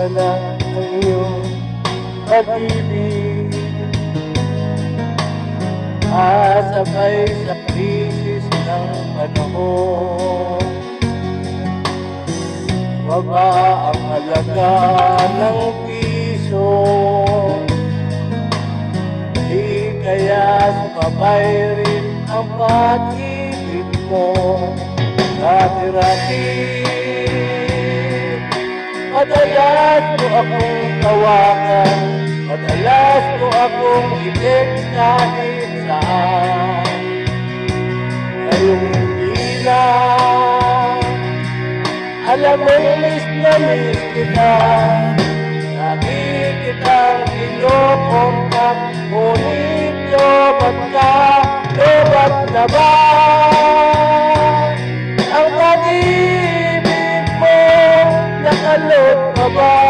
pala ang iyong pag-ibig. Sabay sa krisis ng panahon, baba ang halaga ng piso. Di kaya sumabay rin ang pag-ibig mo. Dati-dati madalas mo akong tawagan, madalas mo akong i-text kahit saan. Ngayong hindi na, alam mo miss na miss kita. Lagi kitang ino-contact, ngunit lobat ka, lobat na ba? Ang pag-ibig mo, nakalot ka ba?